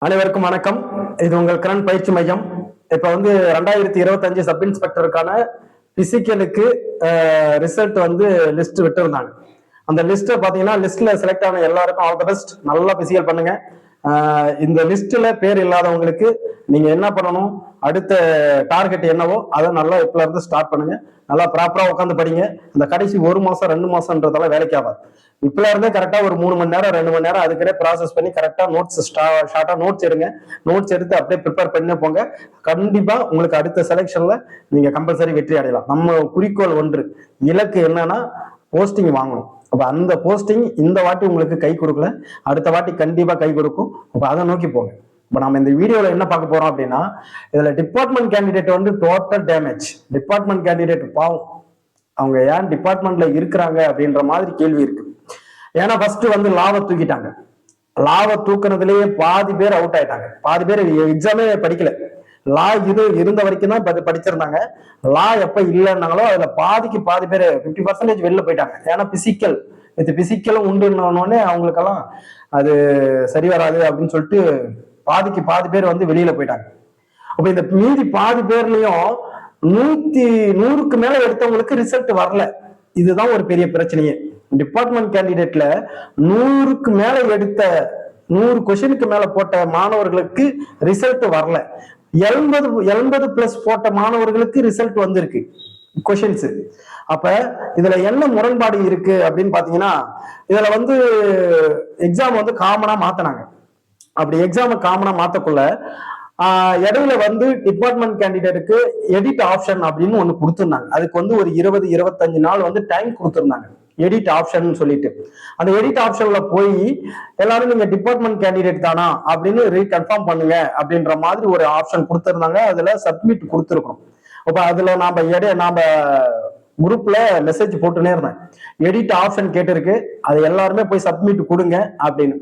அனைவருக்கும் வணக்கம். இது உங்கள் கிரண் பயிற்சி மையம். இப்ப 2025 சப் இன்ஸ்பெக்டருக்கான பிசிக்கலுக்கு ரிசல்ட் லிஸ்ட் விட்டுருந்தாங்க. அந்த லிஸ்ட் பாத்தீங்கன்னா லிஸ்ட்ல செலக்ட் ஆன எல்லாருக்கும் ஆல் த பெஸ்ட். நல்லா பிசிக்கல் பண்ணுங்க. இந்த லிஸ்ட்ல பேர் இல்லாதவங்களுக்கு நீங்க என்ன பண்ணணும், அடுத்த டார்கெட் என்னவோ அதை நல்லா இப்பல இருந்து ஸ்டார்ட் பண்ணுங்க. நல்லா ப்ராப்பரா உட்காந்து படிங்க. இந்த கடைசி 1 மாசம் 2 மாசம்ன்றதெல்லாம் வேலைக்கு ஆகாது. இப்பல இருந்தே கரெக்டா ஒரு 3 மணி நேரம் 2 மணி நேரம் அதுக்கே ப்ராசஸ் பண்ணி கரெக்டா நோட்ஸ் ஷார்ட்டா நோட்ஸ் எடுங்க. நோட்ஸ் எடுத்து அப்படியே ப்ரிப்பேர் பண்ணி போங்க. கண்டிப்பா உங்களுக்கு அடுத்த செலெக்ஷன்ல நீங்க கம்பல்சரி வெற்றி அடையலாம். நம்ம குறிக்கோள் ஒன்று, இலக்கு என்னன்னா போஸ்டிங் வாங்கணும். அப்ப அந்த போஸ்டிங் இந்த வாட்டி உங்களுக்கு கை கொடுக்கல, அடுத்த வாட்டி கண்டிப்பா கை கொடுக்கும். அப்ப அதை நோக்கி போங்க. இப்ப நம்ம இந்த வீடியோல என்ன பார்க்க போறோம் அப்படின்னா, இதுல department candidate total damage. Department candidate பாவம், அவங்க ஏன் டிபார்ட்மெண்ட்ல இருக்கிறாங்க அப்படின்ற மாதிரி கேள்வி இருக்கு. ஏன்னா ஃபர்ஸ்ட் லாவை தூக்கிட்டாங்க. லாவை தூக்குனதுலயே பாதி பேர் அவுட் ஆயிட்டாங்க. பாதி பேர் எக்ஸாமே படிக்கல. லா இருந்த வரைக்கும் தான் படிச்சிருந்தாங்க. லா எப்ப இல்லைன்னாங்களோ அதுல பாதிக்கு பாதி பேர் 50% வெளில போயிட்டாங்க. ஏன்னா பிசிக்கலும் உண்டுன்னே அவங்களுக்கெல்லாம் அது சரி வராது அப்படின்னு சொல்லிட்டு பாதிக்கு பாதி பேர் வெளியில போயிட்டாங்க. அப்ப இந்த மீதி பாதி பேர்லயும் 100க்கு மேல எடுத்தவங்களுக்கு ரிசல்ட் வரல. இதுதான் ஒரு பெரிய பிரச்சனையே. டிபார்ட்மெண்ட் கேண்டிடேட்ல 100க்கு மேல எடுத்த 100 கொஸ்டினுக்கு மேல போட்ட மாணவர்களுக்கு ரிசல்ட் வரல. 80 பிளஸ் போட்ட மாணவர்களுக்கு ரிசல்ட் வந்திருக்கு கொஸ்டின்ஸ். அப்ப இதுல என்ன முரண்பாடு இருக்கு அப்படின்னு பாத்தீங்கன்னா, இதுல எக்ஸாம் காமனா மாத்தினாங்க. அப்படி எக்ஸாம் காமனா மாத்தக்குள்ள இடையில டிபார்ட்மெண்ட் கேண்டிடேட்டுக்கு எடிட் ஆப்ஷன் அப்படின்னு ஒண்ணு கொடுத்துருந்தாங்க. அதுக்கு ஒரு 20-25 நாள் டைம் கொடுத்துருந்தாங்க எடிட் ஆப்ஷன் சொல்லிட்டு. அந்த எடிட் ஆப்ஷன்ல போய் எல்லாரும் நீங்க டிபார்ட்மெண்ட் கேண்டிடேட் தானா அப்படின்னு ரீகன்ஃபார்ம் பண்ணுங்க அப்படின்ற மாதிரி ஒரு ஆப்ஷன் கொடுத்துருந்தாங்க. அதுல சப்மிட் கொடுத்துருக்கணும். அப்ப அதுல நாம குரூப்ல மெசேஜ் போட்டுனே இருந்தேன், எடிட் ஆப்ஷன் கேட்டிருக்கு, அது எல்லாருமே போய் சப்மிட் கொடுங்க அப்படின்னு.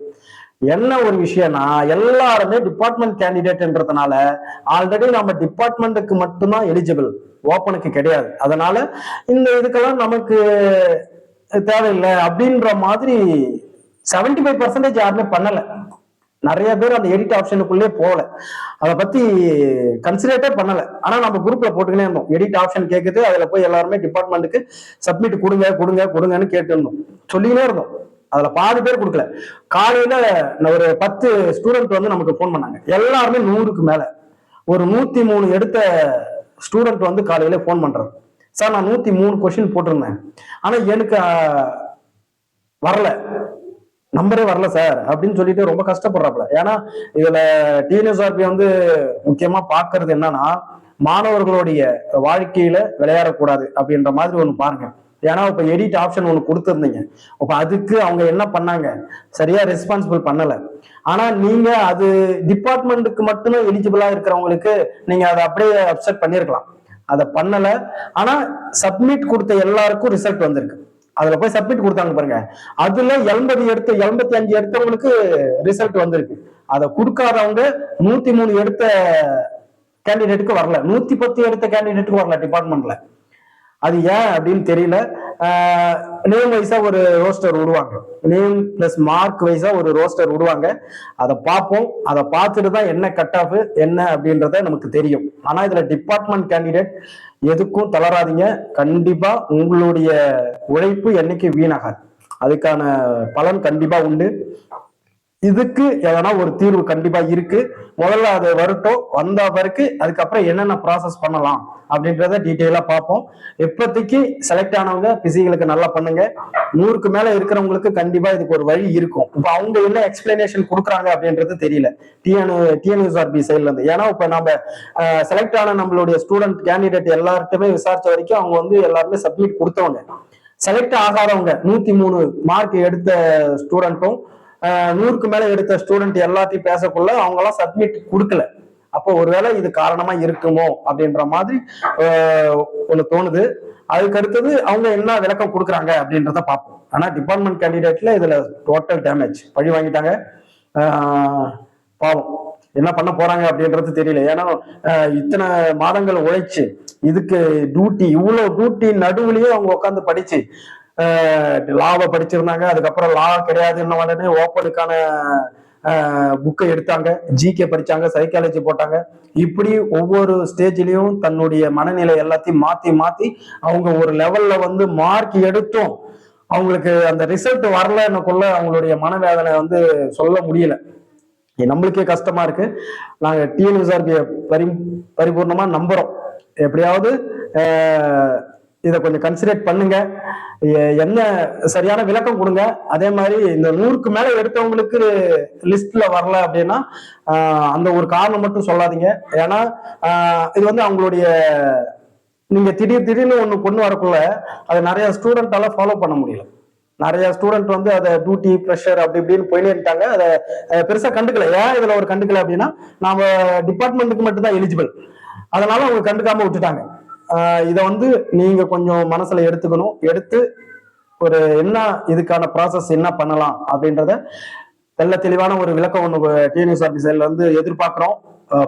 என்ன ஒரு விஷயம்னா, எல்லாருமே டிபார்ட்மெண்ட் கேண்டிடேட்ன்றதுனால ஆல்ரெடி நம்ம டிபார்ட்மெண்ட்டுக்கு மட்டும்தான் எலிஜிபிள், ஓப்பனுக்கு கிடையாது. அதனால இந்த இதுக்கெல்லாம் நமக்கு தேவையில்லை அப்படின்ற மாதிரி 75% யாருமே பண்ணல. நிறைய பேர் அந்த எடிட் ஆப்ஷனுக்குள்ளே போகல, அதை பத்தி கன்சிடரேட்டே பண்ணல. ஆனா நம்ம குரூப்ல போட்டுக்கினே இருந்தோம், எடிட் ஆப்ஷன் கேட்குது, அதுல போய் எல்லாருமே டிபார்ட்மெண்ட்டுக்கு சப்மிட் கொடுங்க கொடுங்க கொடுங்கன்னு கேட்டு இருந்தோம், சொல்லிக்கினே இருந்தோம். அதுல பாதி பேர் கொடுக்கல. காலையில ஒரு 10 ஸ்டூடெண்ட் நமக்கு போன் பண்ணாங்க. எல்லாருமே 100க்கு மேல. ஒரு 103 எடுத்த ஸ்டூடெண்ட் காலையில போன் பண்றாரு, சார் நான் 103 கொஸ்டின் போட்டிருந்தேன், ஆனா எனக்கு வரல, நம்பரே வரல சார் அப்படின்னு சொல்லிட்டு ரொம்ப கஷ்டப்படுறாப்புல. ஏன்னா இதுல டிஎன்எஸ்ஆர்பி முக்கியமா பாக்குறது என்னன்னா, மாணவர்களுடைய வாழ்க்கையில விளையாடக்கூடாது அப்படின்ற மாதிரி ஒண்ணு பாருங்க. ஏன்னா இப்ப எடிட் ஆப்ஷன் ஒண்ணு கொடுத்துருந்தீங்க, அப்ப அதுக்கு அவங்க என்ன பண்ணாங்க, சரியா ரெஸ்பான்சிபிள் பண்ணல. ஆனா நீங்க அது டிபார்ட்மெண்ட்டுக்கு மட்டும்தான் எலிஜிபிளா இருக்கிறவங்களுக்கு நீங்க அதை அப்படியே அப்செட் பண்ணிருக்கலாம், அதை பண்ணல. ஆனா சப்மிட் கொடுத்த எல்லாருக்கும் ரிசல்ட் வந்திருக்கு. அதுல போய் சப்மிட் கொடுத்தாங்க பாருங்க, அதுல 85 எடுத்தவங்களுக்கு ரிசல்ட் வந்திருக்கு. அதை கொடுக்காதவங்க 103 எடுத்த கேண்டிடேட்டுக்கு வரல, 110 எடுத்த கேண்டிடேட்டுக்கு வரல டிபார்ட்மெண்ட்ல. அது ஏன் அப்படின்னு தெரியல. நேம் வைஸா ஒரு ரோஸ்டர் விடுவாங்க, நேம் பிளஸ் மார்க் வைஸா ஒரு ரோஸ்டர் விடுவாங்க. அதை பார்ப்போம், அதை பார்த்துட்டு தான் என்ன கட் ஆஃப் என்ன அப்படின்றத நமக்கு தெரியும். ஆனா இதுல டிபார்ட்மெண்ட் கேண்டிடேட் எதுக்கும் தளராதீங்க. கண்டிப்பா உங்களுடைய உழைப்பு என்னைக்கு வீணாகாது, அதுக்கான பலன் கண்டிப்பா உண்டு. இதுக்கு எதனா ஒரு தீர்வு கண்டிப்பா இருக்கு. முதல்ல அது வரட்டும், வந்த பிறகு அதுக்கப்புறம் என்னென்ன ப்ராசஸ் பண்ணலாம் அப்படின்றத டீட்டெயிலா பார்ப்போம். இப்போதைக்கு செலக்ட் ஆனவங்க பிசிக்கலுக்கு நல்லா பண்ணுங்க. 100க்கு மேல இருக்கிறவங்களுக்கு கண்டிப்பா இதுக்கு ஒரு வழி இருக்கும். இப்ப அவங்க என்ன எக்ஸ்பிளனேஷன் கொடுக்குறாங்க அப்படின்றது தெரியல டிஎன்எஸ்ஆர்பி சைட்ல இருந்து. ஏன்னா இப்ப நம்ம செலக்ட் ஆன நம்மளுடைய ஸ்டூடெண்ட் கேண்டிடேட் எல்லார்ட்டுமே விசாரிச்ச வரைக்கும் அவங்க எல்லாருமே சப்மிட் கொடுத்தவங்க. செலக்ட் ஆகாதவங்க 103 மார்க் எடுத்த ஸ்டூடெண்ட்டும் 100க்கு மேல எடுத்த ஸ்டூடெண்ட் எல்லாத்தையும் பேசக்குள்ள அவங்க எல்லாம் சப்மிட் கொடுக்கல. அப்போ ஒருவேளை இது காரணமா இருக்குமோ அப்படின்ற மாதிரி ஒண்ணு தோணுது. அதுக்கு அடுத்தது அவங்க என்ன விளக்கம் கொடுக்குறாங்க அப்படின்றத பார்ப்போம். ஆனா டிபார்ட்மெண்ட் கேண்டிடேட்ல இதுல டோட்டல் டேமேஜ், பழி வாங்கிட்டாங்க. பாவம், என்ன பண்ண போறாங்க அப்படின்றது தெரியல. ஏன்னா இத்தனை மாதங்கள் உழைச்சு இதுக்கு டியூட்டி, இவ்வளவு டியூட்டி நடுவுலயே அவங்க உட்காந்து படிச்சு லாவை படிச்சிருந்தாங்க. அதுக்கப்புறம் லா கிடையாது, இன்னும் உடனே ஓப்பனுக்கான புக்கை எடுத்தாங்க, ஜிகே படிச்சாங்க, சைக்காலஜி போட்டாங்க. இப்படி ஒவ்வொரு ஸ்டேஜ்லயும் தன்னுடைய மனநிலை எல்லாத்தையும் மாத்தி மாத்தி அவங்க ஒரு லெவல்ல வந்து மார்க் எடுத்தும் அவங்களுக்கு அந்த ரிசல்ட் வரலன்னுக்குள்ள அவங்களுடைய மனவேதனை வந்து சொல்ல முடியல. நம்மளுக்கே கஷ்டமா இருக்கு. நாங்க டிஎன்யூஆர்பி பரிபூர்ணமா நம்புறோம். எப்படியாவது இதை கொஞ்சம் கன்சிடர் பண்ணுங்க, என்ன சரியான விளக்கம் கொடுங்க. அதே மாதிரி இந்த 100க்கு மேல எடுத்தவங்களுக்கு லிஸ்ட்ல வரல அப்படின்னா அந்த ஒரு காரணம் மட்டும் சொல்லாதீங்க. ஏன்னா இது வந்து அவங்களுடைய நீங்க திடீர்னு ஒண்ணு கொண்டு வரக்குள்ள அதை நிறைய ஸ்டூடெண்டால ஃபாலோ பண்ண முடியல. நிறைய ஸ்டூடெண்ட் வந்து அதை டியூட்டி ப்ரெஷர் அப்படி இப்படின்னு போயிட்டாங்க. அதை பெருசா கண்டுக்கல. ஏன் இதுல ஒரு கண்டுக்கல அப்படின்னா நாம டிபார்ட்மெண்ட்டுக்கு மட்டும் தான் எலிஜிபிள், அதனால அவங்க கண்டுக்காம விட்டுட்டாங்க. இதை வந்து நீங்க கொஞ்சம் மனசுல எடுத்துக்கணும். எடுத்து ஒரு என்ன இதுக்கான ப்ராசஸ் என்ன பண்ணலாம் அப்படின்றத தெல்ல தெளிவான ஒரு விளக்கம் ஒன்று டிஎன்யூஆர்பி சைட்ல இருந்து எதிர்பார்க்கிறோம்.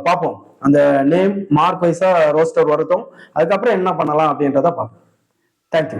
பார்ப்போம். அந்த நேம் மார்க் வைஸா ரோஸ்டர் வரட்டும், அதுக்கப்புறம் என்ன பண்ணலாம் அப்படின்றத பார்ப்போம். தேங்க்யூ.